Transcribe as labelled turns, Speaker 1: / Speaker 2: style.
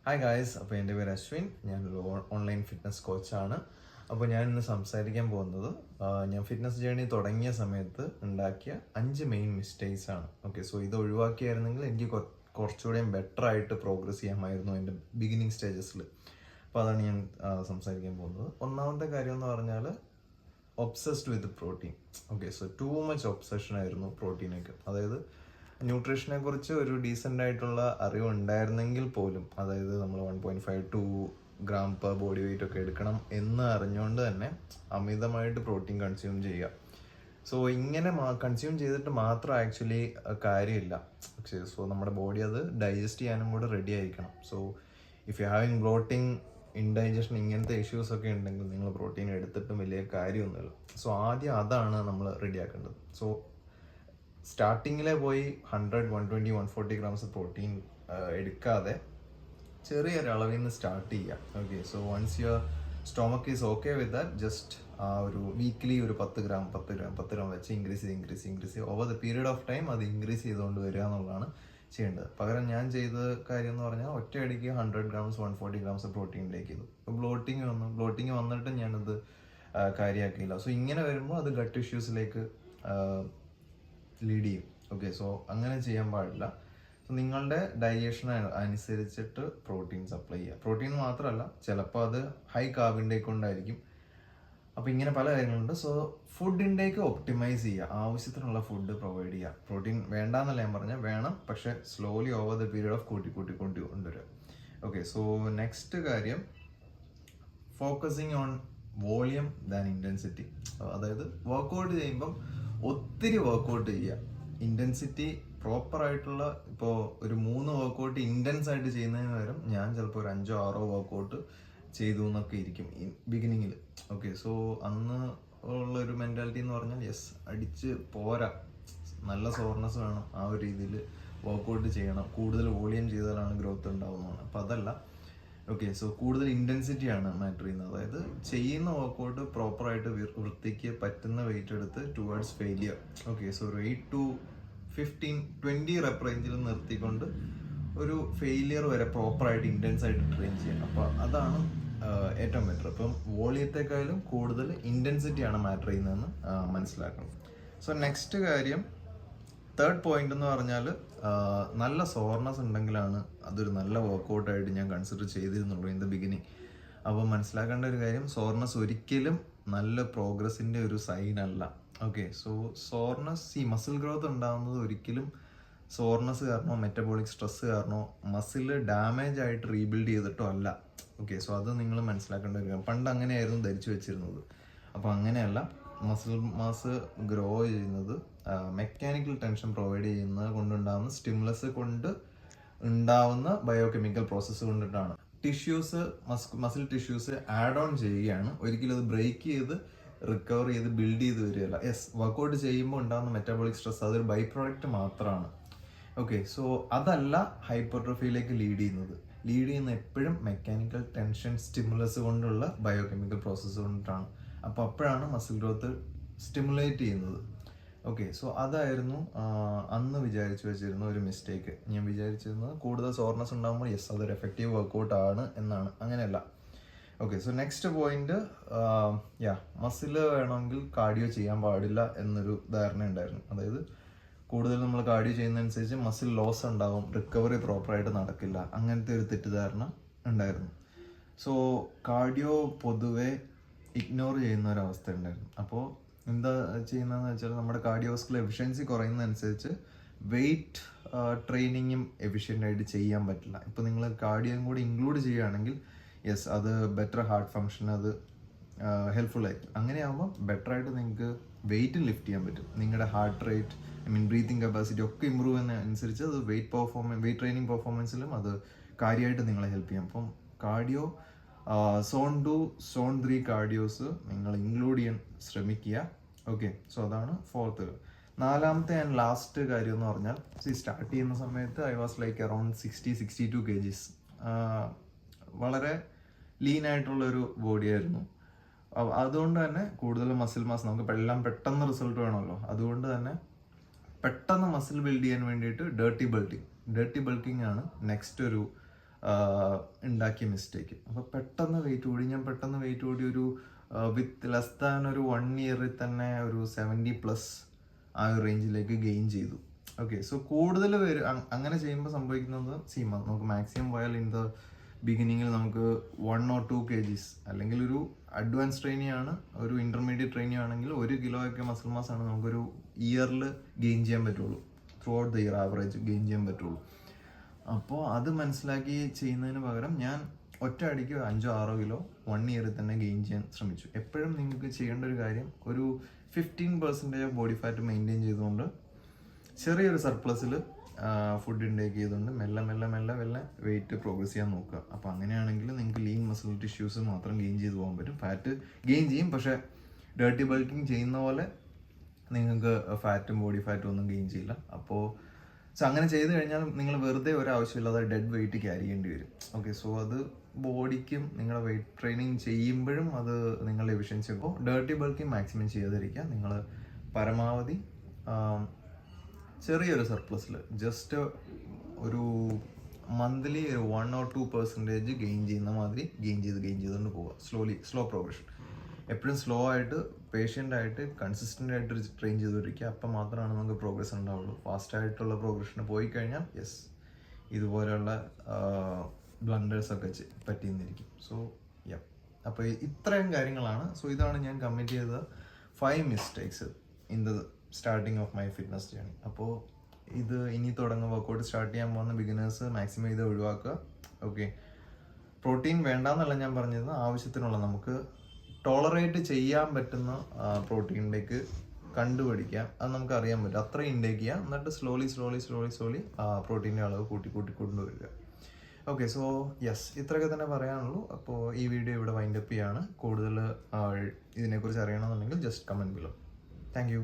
Speaker 1: Hi guys, അപ്പോൾ എൻ്റെ പേര് അശ്വിൻ. ഞാനൊരു ഓൺലൈൻ ഫിറ്റ്നസ് കോച്ചാണ്. അപ്പോൾ ഞാൻ ഇന്ന് സംസാരിക്കാൻ പോകുന്നത് ഞാൻ ഫിറ്റ്നസ് ജേർണി തുടങ്ങിയ സമയത്ത് ഉണ്ടാക്കിയ 5 മെയിൻ മിസ്റ്റേക്സ് ആണ്. ഓക്കെ, സോ ഇത് ഒഴിവാക്കിയായിരുന്നെങ്കിൽ എനിക്ക് കുറച്ചുകൂടെ ബെറ്റർ ആയിട്ട് പ്രോഗ്രസ് ചെയ്യാമായിരുന്നു എൻ്റെ ബിഗിനിങ് സ്റ്റേജസിൽ. അപ്പോൾ അതാണ് ഞാൻ സംസാരിക്കാൻ പോകുന്നത്. ഒന്നാമത്തെ കാര്യം എന്ന് പറഞ്ഞാൽ ഒബ്സസ്ഡ് വിത്ത് protein. Okay, so too much obsession ആയിരുന്നു പ്രോട്ടീനൊക്കെ. അതായത് ന്യൂട്രീഷനെ കുറിച്ച് ഒരു ഡീസൻ്റ് ആയിട്ടുള്ള അറിവ് ഉണ്ടായിരുന്നെങ്കിൽ പോലും, അതായത് നമ്മൾ 1.5 ഗ്രാം പെർ ബോഡി വെയിറ്റ് ഒക്കെ എടുക്കണം എന്ന് അറിഞ്ഞുകൊണ്ട് തന്നെ അമിതമായിട്ട് പ്രോട്ടീൻ കൺസ്യൂം ചെയ്യുക. സോ ഇങ്ങനെ കൺസ്യൂം ചെയ്തിട്ട് മാത്രം ആക്ച്വലി കാര്യമില്ല. സോ നമ്മുടെ ബോഡി അത് ഡൈജസ്റ്റ് ചെയ്യാനും കൂടെ റെഡി ആയിരിക്കണം. So if you having bloating, indigestion, ഇങ്ങനത്തെ ഇഷ്യൂസ് ഒക്കെ ഉണ്ടെങ്കിൽ നിങ്ങൾ പ്രോട്ടീൻ എടുത്തിട്ടും വലിയ കാര്യമൊന്നുമില്ല. സോ ആദ്യം അതാണ് നമ്മൾ റെഡിയാക്കേണ്ടത്. സോ സ്റ്റാർട്ടിങ്ങിലെ പോയി 100, 120, 140 ഗ്രാംസ് പ്രോട്ടീൻ എടുക്കാതെ ചെറിയൊരളവിൽ നിന്ന് സ്റ്റാർട്ട് ചെയ്യാം. Okay, so once your stomach is okay with that, just ഒരു വീക്ക്ലി ഒരു 10 ഗ്രാം വെച്ച് ഇൻക്രീസ് ചെയ്ത് over the period of time അത് ഇൻക്രീസ് ചെയ്തുകൊണ്ട് വരിക എന്നുള്ളതാണ് ചെയ്യേണ്ടത്. പകരം ഞാൻ ചെയ്ത കാര്യം എന്ന് പറഞ്ഞാൽ ഒറ്റയടിക്ക് 100 ഗ്രാംസ് 140 ഗ്രാംസ് പ്രോട്ടീനിലേക്ക് ചെയ്തു. ഇപ്പോൾ ബ്ലോട്ടിങ് വന്നിട്ട് ഞാനത് കാര്യമാക്കിയില്ല. സോ ഇങ്ങനെ വരുമ്പോൾ അത് ഗട്ട് ഇഷ്യൂസിലേക്ക് ലീഡ് ചെയ്യും. ഓക്കെ, സോ അങ്ങനെ ചെയ്യാൻ പാടില്ല. സോ നിങ്ങളുടെ ഡൈജഷൻ അനുസരിച്ചിട്ട് പ്രോട്ടീൻ സപ്ലൈ ചെയ്യുക. പ്രോട്ടീൻ മാത്രമല്ല, ചിലപ്പോൾ അത് ഹൈ കാർബ് ഇൻടേക്ക് കൊണ്ടായിരിക്കും. അപ്പോൾ ഇങ്ങനെ പല കാര്യങ്ങളുണ്ട്. സോ ഫുഡ് ഇൻടേക്ക് ഒപ്റ്റിമൈസ് ചെയ്യുക, ആവശ്യത്തിനുള്ള ഫുഡ് പ്രൊവൈഡ് ചെയ്യുക. പ്രോട്ടീൻ വേണ്ടാന്നല്ല ഞാൻ പറഞ്ഞാൽ, വേണം, പക്ഷേ slowly over the period of കൂട്ടി കൊണ്ടുവരിക. ഓക്കെ, സോ നെക്സ്റ്റ് കാര്യം, focusing on volume than intensity. അതായത് വർക്കൗട്ട് ചെയ്യുമ്പം ഒത്തിരി വർക്കൗട്ട് ചെയ്യുക. ഇൻറ്റൻസിറ്റി പ്രോപ്പർ ആയിട്ടുള്ള, ഇപ്പോൾ ഒരു 3 വർക്കൗട്ട് ഇൻറ്റൻസ് ആയിട്ട് ചെയ്യുന്നതിന് പകരം ഞാൻ ചിലപ്പോൾ ഒരു 5-6 വർക്കൗട്ട് ചെയ്തു എന്നൊക്കെ ഇരിക്കും ബിഗിനിങ്ങിൽ. ഓക്കെ, സോ അന്ന് ഉള്ളൊരു മെൻറ്റാലിറ്റി എന്ന് പറഞ്ഞാൽ യെസ്, അടിച്ച് പോരാ, നല്ല സോർനെസ് വേണം, ആ ഒരു രീതിയിൽ വർക്കൗട്ട് ചെയ്യണം, കൂടുതൽ വോളിയം ചെയ്താലാണ് ഗ്രോത്ത് ഉണ്ടാവുന്നതാണ്. അപ്പോൾ അതല്ല. ഓക്കെ, സോ കൂടുതൽ ഇൻറ്റൻസിറ്റിയാണ് മാറ്റർ ചെയ്യുന്നത്. അതായത് ചെയ്യുന്ന വർക്കൗട്ട് പ്രോപ്പറായിട്ട് വൃത്തിക്ക് പറ്റുന്ന വെയിറ്റ് എടുത്ത് towards failure. Okay, so 8 to 15, 20 rep റേഞ്ചിൽ നിർത്തിക്കൊണ്ട് ഒരു ഫെയിലിയർ വരെ പ്രോപ്പറായിട്ട് ഇൻറ്റൻസ് ആയിട്ട് ട്രെയിൻ ചെയ്യണം. അപ്പോൾ അതാണ് ഏറ്റവും ബെറ്റർ. അപ്പം വോളിയത്തെക്കാളും കൂടുതൽ ഇൻറ്റൻസിറ്റിയാണ് മാറ്റർ ചെയ്യുന്നതെന്ന് മനസ്സിലാക്കണം. സോ നെക്സ്റ്റ് കാര്യം, തേർഡ് പോയിന്റ് എന്ന് പറഞ്ഞാൽ, നല്ല സോർനെസ് ഉണ്ടെങ്കിലാണ് അതൊരു നല്ല വർക്കൗട്ടായിട്ട് ഞാൻ കൺസിഡർ ചെയ്തിരുന്നുള്ളൂ ഇൻ ദ ബിഗിനിങ്. അപ്പോൾ മനസ്സിലാക്കേണ്ട ഒരു കാര്യം, സോർനെസ് ഒരിക്കലും നല്ല പ്രോഗ്രസിൻ്റെ ഒരു സൈൻ അല്ല. ഓക്കെ, സോ സോർനെസ്, ഈ മസിൽ ഗ്രോത്ത് ഉണ്ടാകുന്നത് ഒരിക്കലും സോർനെസ് കാരണമോ മെറ്റബോളിക് സ്ട്രെസ് കാരണമോ മസിൽ ഡാമേജ് ആയിട്ട് റീബിൽഡ് ചെയ്തിട്ടോ അല്ല. ഓക്കെ, സോ അത് നിങ്ങൾ മനസ്സിലാക്കേണ്ട ഒരു കാര്യം. പണ്ട് അങ്ങനെയായിരുന്നു ധരിച്ചു വെച്ചിരുന്നത്. അപ്പോൾ അങ്ങനെയല്ല. മസിൽ മാസ് ഗ്രോ ചെയ്യുന്നത് മെക്കാനിക്കൽ ടെൻഷൻ പ്രൊവൈഡ് ചെയ്യുന്നത് കൊണ്ടുണ്ടാകുന്ന സ്റ്റിമുലസ് കൊണ്ട് ഉണ്ടാവുന്ന ബയോകെമിക്കൽ പ്രോസസ്സ് കൊണ്ടിട്ടാണ്. Tissues, muscle tissues add on ചെയ്യുകയാണ്. ഒരിക്കലും അത് ബ്രേക്ക് ചെയ്ത് റിക്കവർ ചെയ്ത് ബിൽഡ് ചെയ്ത് വരികയല്ല. യെസ്, വർക്കൗട്ട് ചെയ്യുമ്പോൾ ഉണ്ടാകുന്ന മെറ്റബോളിക് സ്ട്രെസ് അതൊരു ബൈ പ്രോഡക്റ്റ് മാത്രമാണ്. ഓക്കെ, സോ അതല്ല ഹൈപ്പർട്രോഫിയിലേക്ക് ലീഡ് ചെയ്യുന്ന എപ്പോഴും മെക്കാനിക്കൽ ടെൻഷൻ സ്റ്റിമുലസ് കൊണ്ടുള്ള ബയോകെമിക്കൽ പ്രോസസ്സ് കൊണ്ടിട്ടാണ്. അപ്പോൾ അപ്പോഴാണ് മസിൽ ഗ്രോത്ത് സ്റ്റിമുലേറ്റ് ചെയ്യുന്നത്. ഓക്കെ, സോ അതായിരുന്നു അന്ന് വിചാരിച്ചു വെച്ചിരുന്ന ഒരു മിസ്റ്റേക്ക്. ഞാൻ വിചാരിച്ചിരുന്നത് കൂടുതൽ സോർനെസ് ഉണ്ടാകുമ്പോൾ യെസ്, അതൊരു എഫക്റ്റീവ് വർക്കൗട്ട് ആണ് എന്നാണ്. അങ്ങനെയല്ല. Okay, so next point, muscle വേണമെങ്കിൽ കാർഡിയോ ചെയ്യാൻ പാടില്ല എന്നൊരു ധാരണ ഉണ്ടായിരുന്നു. അതായത് കൂടുതൽ നമ്മൾ കാർഡിയോ ചെയ്യുന്നതനുസരിച്ച് മസിൽ ലോസ് ഉണ്ടാകും, റിക്കവറി പ്രോപ്പറായിട്ട് നടക്കില്ല, അങ്ങനത്തെ ഒരു തെറ്റിദ്ധാരണ ഉണ്ടായിരുന്നു. സോ കാർഡിയോ പൊതുവെ ഇഗ്നോർ ചെയ്യുന്ന ഒരവസ്ഥ ഉണ്ടായിരുന്നു. അപ്പോൾ എന്താ ചെയ്യുന്നതെന്ന് വെച്ചാൽ, നമ്മുടെ കാർഡിയോവാസ്കുലർ എഫിഷ്യൻസി കുറയുന്നതനുസരിച്ച് വെയിറ്റ് ട്രെയിനിങ്ങും എഫിഷ്യൻ്റ് ആയിട്ട് ചെയ്യാൻ പറ്റില്ല. ഇപ്പോൾ നിങ്ങൾ കാർഡിയോയും കൂടി ഇൻക്ലൂഡ് ചെയ്യുകയാണെങ്കിൽ യെസ്, അത് ബെറ്റർ ഹാർട്ട് ഫങ്ഷൻ, അത് ഹെൽപ്ഫുൾ ആയിരിക്കും. അങ്ങനെയാകുമ്പോൾ ബെറ്റർ ആയിട്ട് നിങ്ങൾക്ക് വെയിറ്റ് ലിഫ്റ്റ് ചെയ്യാൻ പറ്റും. നിങ്ങളുടെ ഹാർട്ട് റേറ്റ്, ബ്രീത്തിങ് കപ്പാസിറ്റി ഒക്കെ ഇമ്പ്രൂവ് ചെയ്യുന്നതനുസരിച്ച് അത് വെയിറ്റ് ട്രെയിനിങ് പെർഫോമൻസിലും അത് കാര്യമായിട്ട് നിങ്ങളെ ഹെൽപ്പ് ചെയ്യും. അപ്പം കാർഡിയോ സോൺ 2, സോൺ 3 കാർഡിയോസ് നിങ്ങൾ ഇൻക്ലൂഡ് ചെയ്യാൻ ശ്രമിക്കുക. ഓക്കെ, സോ അതാണ് ഫോർത്ത്. നാലാമത്തെ ആൻഡ് ലാസ്റ്റ് കാര്യം എന്ന് പറഞ്ഞാൽ, സ്റ്റാർട്ട് ചെയ്യുന്ന സമയത്ത് I was like around 60-62 kgs. വളരെ ലീൻ ആയിട്ടുള്ളൊരു ബോഡി ആയിരുന്നു. അതുകൊണ്ട് തന്നെ കൂടുതൽ മസിൽ മാസ്, നമുക്ക് എല്ലാം പെട്ടെന്ന് റിസൾട്ട് വേണമല്ലോ. അതുകൊണ്ട് തന്നെ പെട്ടെന്ന് മസിൽ ബിൽഡ് ചെയ്യാൻ വേണ്ടിയിട്ട് ഡേർട്ടി ബൾക്കിംഗ് ആണ് നെക്സ്റ്റ് ഒരു ഉണ്ടാക്കിയ മിസ്റ്റേക്ക്. അപ്പോൾ പെട്ടെന്ന് വെയിറ്റ് കൂടി ഒരു വിത്ത് ലെസ് ദാൻ ഒരു 1 ഇയറിൽ തന്നെ ഒരു 70+ ആ ഒരു റേഞ്ചിലേക്ക് ഗെയിൻ ചെയ്തു. ഓക്കെ, സോ കൂടുതൽ പേര് അങ്ങനെ ചെയ്യുമ്പോൾ സംഭവിക്കുന്നത് നമുക്ക് മാക്സിമം പോയാൽ ഇൻ ദ ബിഗിനിങ്ങിൽ നമുക്ക് 1 or 2 kgs, അല്ലെങ്കിൽ ഒരു അഡ്വാൻസ് ട്രെയിനി ആണ്, ഒരു ഇൻ്റർമീഡിയറ്റ് ട്രെയിനി ആണെങ്കിൽ 1 kilo ഒക്കെ മസിൽ മാസ് ആണ് നമുക്കൊരു ഇയറിൽ ഗെയിൻ ചെയ്യാൻ പറ്റുള്ളൂ. Through out the year average gain ചെയ്യാൻ പറ്റുള്ളൂ. അപ്പോൾ അത് മനസ്സിലാക്കി ചെയ്യുന്നതിന് പകരം ഞാൻ ഒറ്റ അടിക്ക് 5-6 കിലോ 1 ഇയറിൽ തന്നെ ഗെയിൻ ചെയ്യാൻ ശ്രമിച്ചു. എപ്പോഴും നിങ്ങൾക്ക് ചെയ്യേണ്ട ഒരു കാര്യം, ഒരു 15% ഓഫ് ബോഡി ഫാറ്റ് മെയിൻറ്റെയിൻ ചെയ്തുകൊണ്ട് ചെറിയൊരു സർപ്ലസിൽ ഫുഡ് ഇൻടേക്ക് ചെയ്തുകൊണ്ട് മെല്ലെ വെയിറ്റ് പ്രോഗ്രസ് ചെയ്യാൻ നോക്കുക. അപ്പോൾ അങ്ങനെയാണെങ്കിൽ നിങ്ങൾക്ക് ലീൻ മസിൽ ടിഷ്യൂസ് മാത്രം ഗെയിൻ ചെയ്ത് പോകാൻ പറ്റും. ഫാറ്റ് ഗെയിൻ ചെയ്യും, പക്ഷേ ഡേർട്ടി ബൾക്കിങ് ചെയ്യുന്ന പോലെ നിങ്ങൾക്ക് ഫാറ്റും ബോഡി ഫാറ്റും ഒന്നും ഗെയിൻ ചെയ്യില്ല. അപ്പോൾ അങ്ങനെ ചെയ്ത് കഴിഞ്ഞാൽ നിങ്ങൾ വെറുതെ ഒരാവശ്യമില്ലാതെ ഡെഡ് വെയിറ്റ് ക്യാരി ചെയ്യേണ്ടി വരും. ഓക്കെ, സോ അത് ബോഡിക്കും നിങ്ങളുടെ വെയിറ്റ് ട്രെയിനിങ് ചെയ്യുമ്പോഴും അത് നിങ്ങളുടെ എഫിഷ്യൻസി. അപ്പോൾ ഡേർട്ടി ബൾക്കിങ് മാക്സിമം ചെയ്യാതിരിക്കുക. നിങ്ങൾ പരമാവധി ചെറിയൊരു സർപ്ലസിൽ ജസ്റ്റ് ഒരു മന്ത്ലി ഒരു 1 or 2% ഗെയിൻ ചെയ്യുന്ന മാതിരി ഗെയിൻ ചെയ്തുകൊണ്ട് പോവുക. Slow progression. എപ്പോഴും സ്ലോ ആയിട്ട് പേഷ്യൻ്റ് ആയിട്ട് കൺസിസ്റ്റൻ്റ് ആയിട്ട് ട്രെയിൻ ചെയ്തുകൊണ്ടിരിക്കുക. അപ്പം മാത്രമാണ് നമുക്ക് പ്രോഗ്രസ് ഉണ്ടാവുള്ളൂ. ഫാസ്റ്റ് ആയിട്ടുള്ള പ്രോഗ്രഷന് പോയി കഴിഞ്ഞാൽ ഇതുപോലെയുള്ള ബ്ലണ്ടേഴ്സൊക്കെ പറ്റിയെന്നിരിക്കും. സോ അപ്പോൾ ഇത്രയും കാര്യങ്ങളാണ്. സോ ഇതാണ് ഞാൻ കമ്മിറ്റ് ചെയ്ത 5 mistakes in the starting of my fitness journey. അപ്പോൾ ഇത് ഇനി വർക്കൗട്ട് സ്റ്റാർട്ട് ചെയ്യാൻ പോകുന്ന ബിഗിനേഴ്സ് മാക്സിമം ഇത് ഒഴിവാക്കുക. ഓക്കെ, പ്രോട്ടീൻ വേണ്ടാന്നല്ല ഞാൻ പറഞ്ഞത്, ആവശ്യത്തിനുള്ള നമുക്ക് ടോളറേറ്റ് ചെയ്യാൻ പറ്റുന്ന പ്രോട്ടീനിലേക്ക് കണ്ടുപിടിക്കാം. അത് നമുക്ക് അറിയാൻ പറ്റും. അത്ര ഇൻടേക്ക് ചെയ്യുക, എന്നിട്ട് സ്ലോലി പ്രോട്ടീൻ്റെ അളവ് കൂട്ടി കൊണ്ടുവരിക. ഓക്കെ, സോ ഇത്രയൊക്കെ തന്നെ പറയാനുള്ളൂ. അപ്പോൾ ഈ വീഡിയോ ഇവിടെ വൈൻഡപ്പ് ചെയ്യാണ്. കൂടുതൽ ഇതിനെക്കുറിച്ച് അറിയണമെന്നുണ്ടെങ്കിൽ just comment below. Thank U.